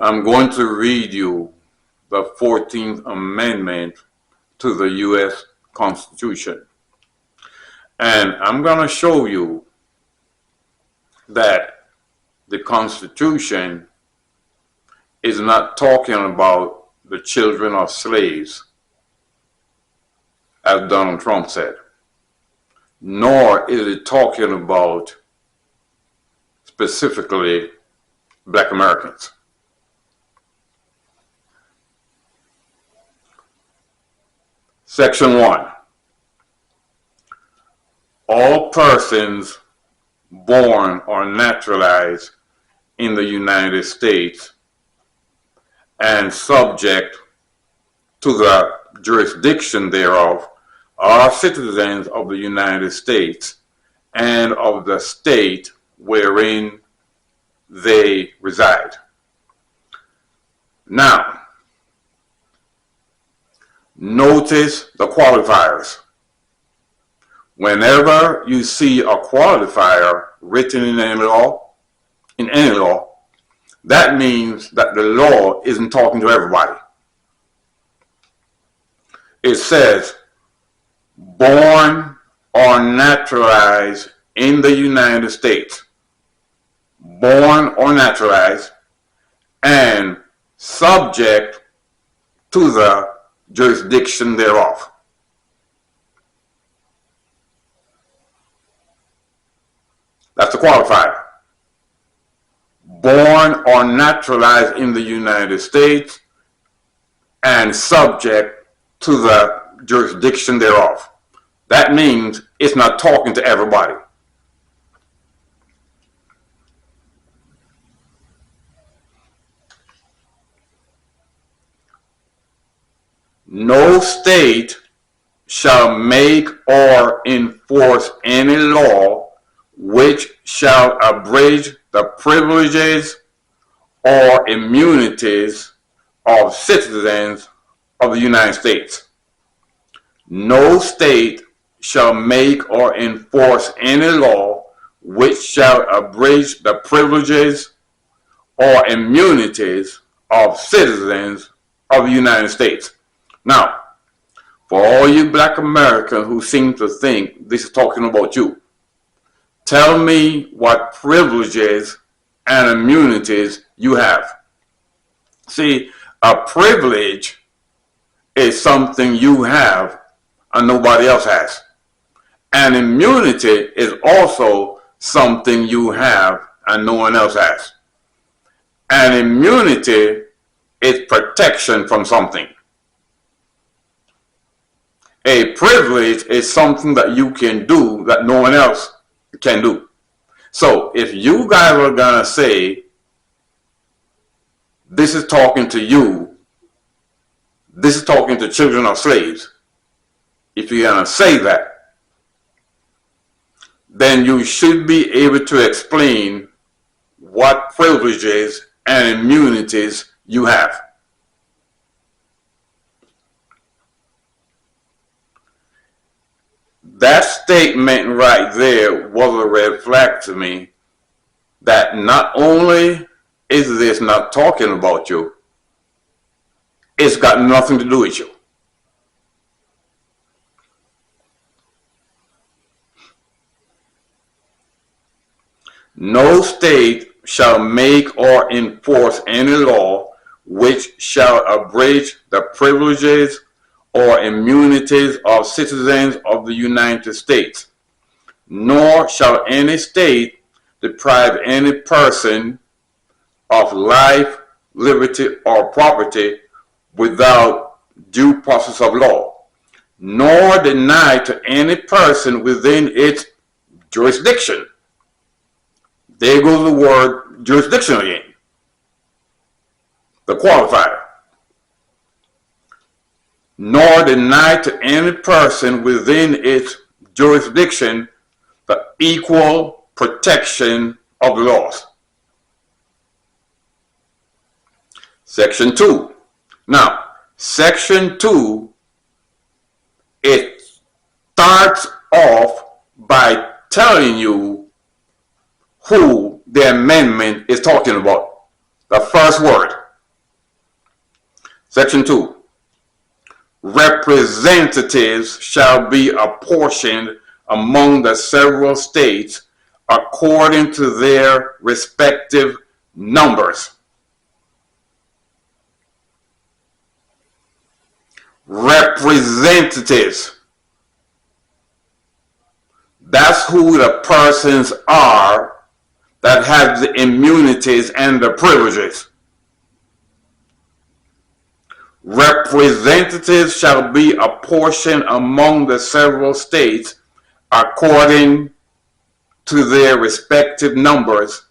I'm going to read you the 14th Amendment to the U.S. Constitution. And I'm going to show you that the Constitution is not talking about the children of slaves, as Donald Trump said, nor is it talking about specifically Black Americans. Section 1. All persons born or naturalized in the United States and subject to the jurisdiction thereof are citizens of the United States and of the state wherein they reside. Now, notice the qualifiers. Whenever you see a qualifier written in any law, that means that the law isn't talking to everybody. It says, born or naturalized in the United States, born or naturalized, and subject to the jurisdiction thereof. That's the qualifier. Born or naturalized in the United States and subject to the jurisdiction thereof. That means it's not talking to everybody. No state shall make or enforce any law which shall abridge the privileges or immunities of citizens of the United States. No state shall make or enforce any law which shall abridge the privileges or immunities of citizens of the United States. Now, for all you Black Americans who seem to think this is talking about you, tell me what privileges and immunities you have. See, a privilege is something you have and nobody else has. And immunity is also something you have and no one else has. And immunity is protection from something. A privilege is something that you can do that no one else can do. So if you guys are gonna say this is talking to you, this is talking to children of slaves, if you're gonna say that, then you should be able to explain what privileges and immunities you have. That statement right there was a red flag to me, that not only is this not talking about you, it's got nothing to do with you. No state shall make or enforce any law which shall abridge the privileges or immunities of citizens of the United States, nor shall any state deprive any person of life, liberty, or property without due process of law, nor deny to any person within its jurisdiction. There goes the word jurisdiction again, the qualifier. Nor deny to any person within its jurisdiction the equal protection of the laws. Section 2. Now, Section 2, it starts off by telling you who the amendment is talking about. The first word. Section 2. Representatives shall be apportioned among the several states according to their respective numbers. Representatives. That's who the persons are that have the immunities and the privileges. Representatives shall be apportioned among the several states according to their respective numbers,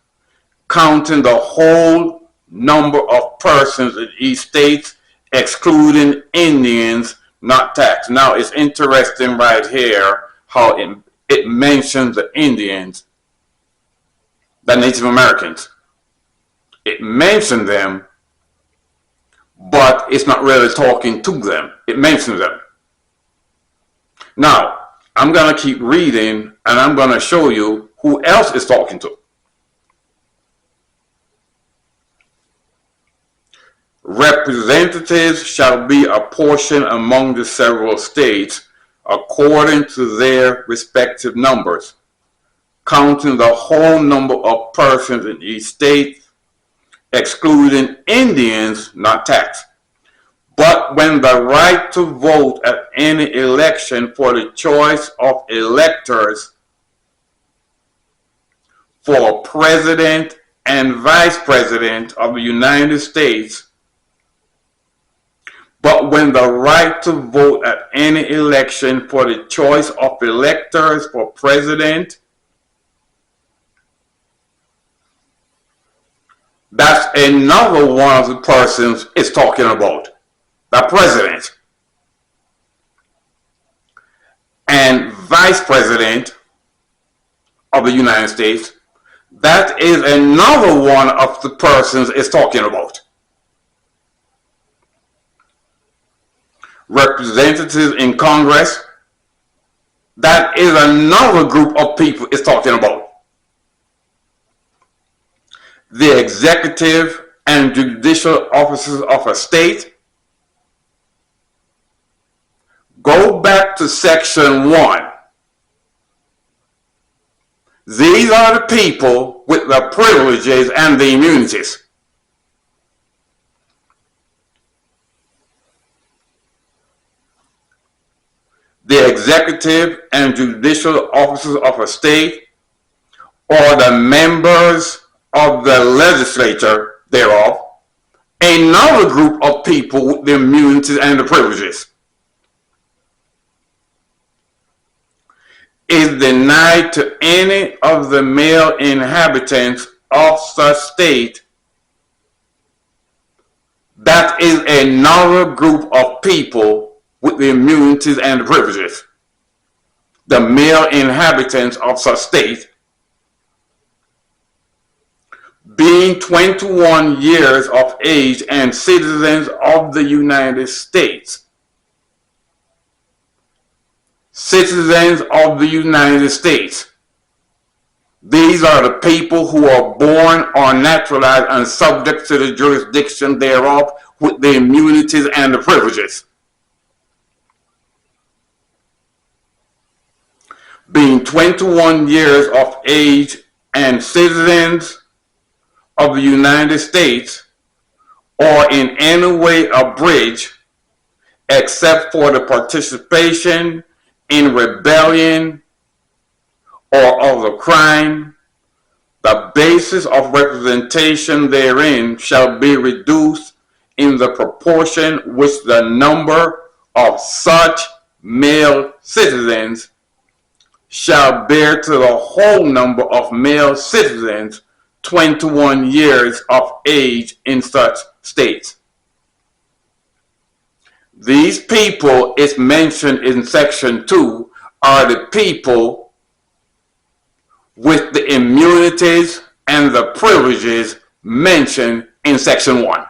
counting the whole number of persons in each state, excluding Indians not taxed. Now it's interesting right here how it mentions the Indians, the Native Americans. It mentions them, but it's not really talking to them. It mentions them. Now, I'm going to keep reading, and I'm going to show you who else is talking to. Representatives shall be apportioned among the several states according to their respective numbers, counting the whole number of persons in each state, excluding Indians not taxed. But when the right to vote at any election for the choice of electors for President and Vice President of the United States, but when the right to vote at any election for the choice of electors for President, that's another one of the persons it's talking about. The President and Vice President of the United States, that is another one of the persons it's talking about. Representatives in Congress, that is another group of people it's talking about. The executive and judicial officers of a state. Go back to section 1. These are the people with the privileges and the immunities. The executive and judicial officers of a state, or the members of the legislature thereof, another group of people with the immunities and the privileges, is denied to any of the male inhabitants of such state. That is another group of people with the immunities and the privileges. The male inhabitants of such state, being 21 years of age and citizens of the United States. Citizens of the United States. These are the people who are born or naturalized and subject to the jurisdiction thereof with the immunities and the privileges. Being 21 years of age and citizens of the United States, or in any way abridged, except for the participation in rebellion or other crime, the basis of representation therein shall be reduced in the proportion which the number of such male citizens shall bear to the whole number of male citizens 21 years of age in such states. These people is mentioned in section 2 are the people with the immunities and the privileges mentioned in section 1.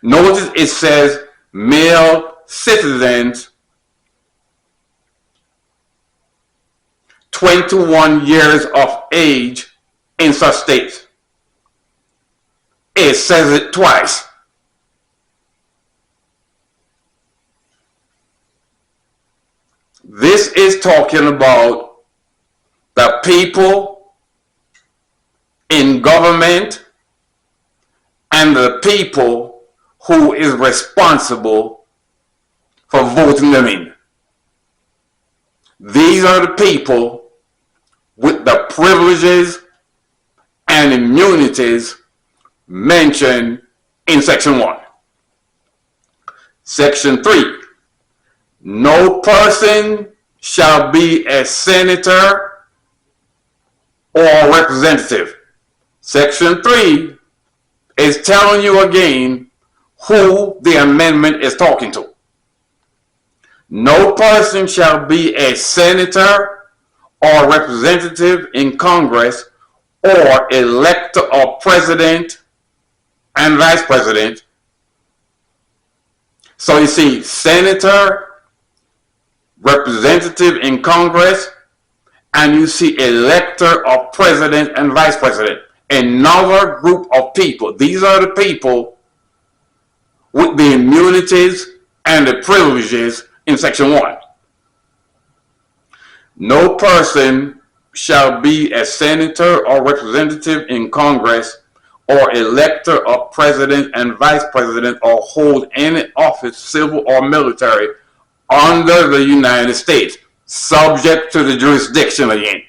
Notice it says male citizens 21 years of age in such states. It says it twice. This is talking about the people in government and the people who is responsible for voting them in. These are the people with the privileges and immunities mentioned in Section 1. Section 3. No person shall be a senator or representative. Section 3 is telling you again who the amendment is talking to. No person shall be a senator or representative in Congress or elector or president and vice president. So you see, senator, representative in Congress, and you see elector of president and vice president. Another group of people. These are the people with the immunities and the privileges in Section 1. No person shall be a senator or representative in Congress or elector of president and vice president or hold any office, civil or military, under the United States, subject to the jurisdiction again,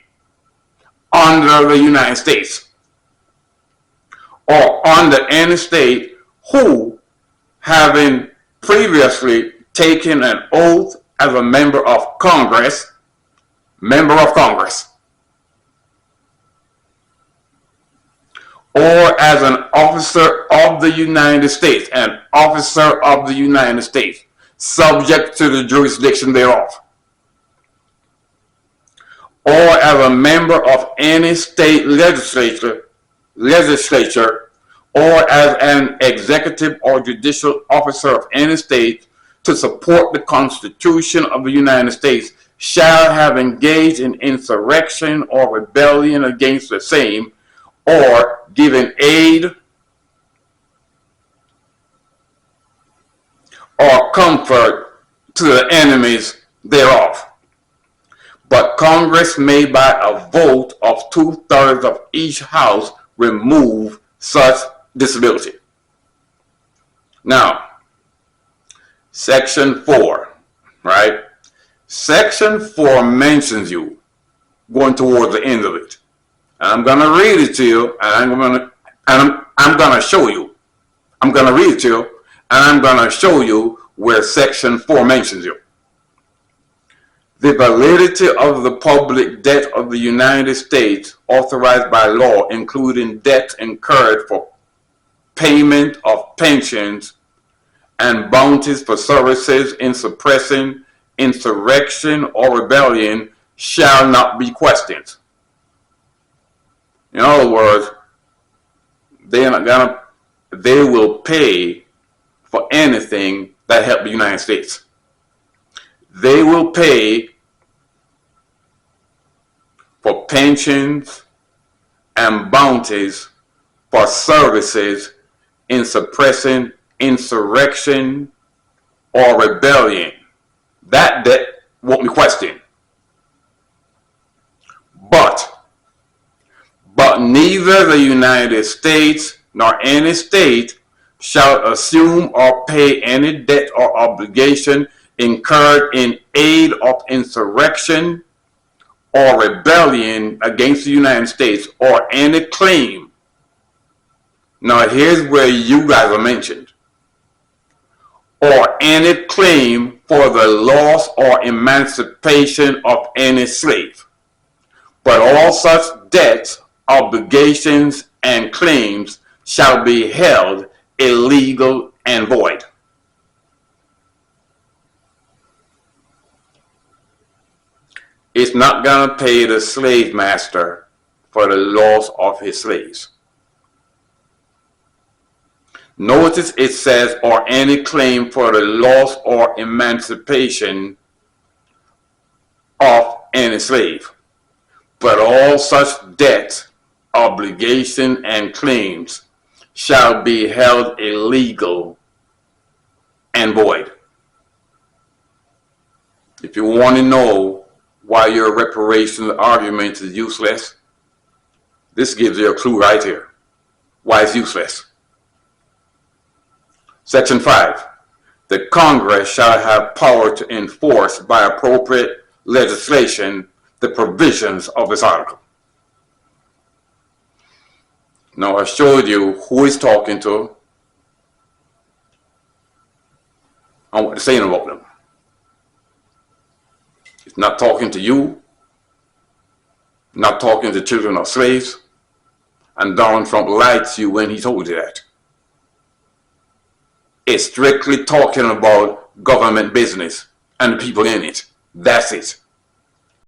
under the United States, or under any state who, having previously taken an oath as a member of Congress, or as an officer of the United States, an officer of the United States, subject to the jurisdiction thereof, or as a member of any state legislature, or as an executive or judicial officer of any state to support the Constitution of the United States, shall have engaged in insurrection or rebellion against the same, or given aid or comfort to the enemies thereof. But Congress may by a vote of 2/3 of each house remove such disability. Now, Section 4, right? Section 4 mentions you going towards the end of it. And I'm going to read it to you, and I'm going to show you. I'm going to read it to you, and I'm going to show you where Section 4 mentions you. The validity of the public debt of the United States authorized by law, including debt incurred for payment of pensions and bounties for services in suppressing insurrection or rebellion, shall not be questioned. In other words, they will pay for anything that helps the United States. They will pay for pensions and bounties for services in suppressing insurrection or rebellion. That debt won't be questioned. But neither the United States nor any state shall assume or pay any debt or obligation incurred in aid of insurrection or rebellion against the United States, or any claim. Now here's where you guys are mentioned. Or any claim for the loss or emancipation of any slave. But all such debts, obligations, and claims shall be held illegal and void. It's not going to pay the slave master for the loss of his slaves. Notice it says, or any claim for the loss or emancipation of any slave. But all such debts, obligation, and claims shall be held illegal and void. If you want to know why your reparations argument is useless, this gives you a clue right here. Why it's useless. Section 5. The Congress shall have power to enforce by appropriate legislation the provisions of this article. Now I showed you who he's talking to and what he's saying about them. He's not talking to you, not talking to children of slaves, and Donald Trump lied to you when he told you that. It's strictly talking about government business and the people in it. That's it.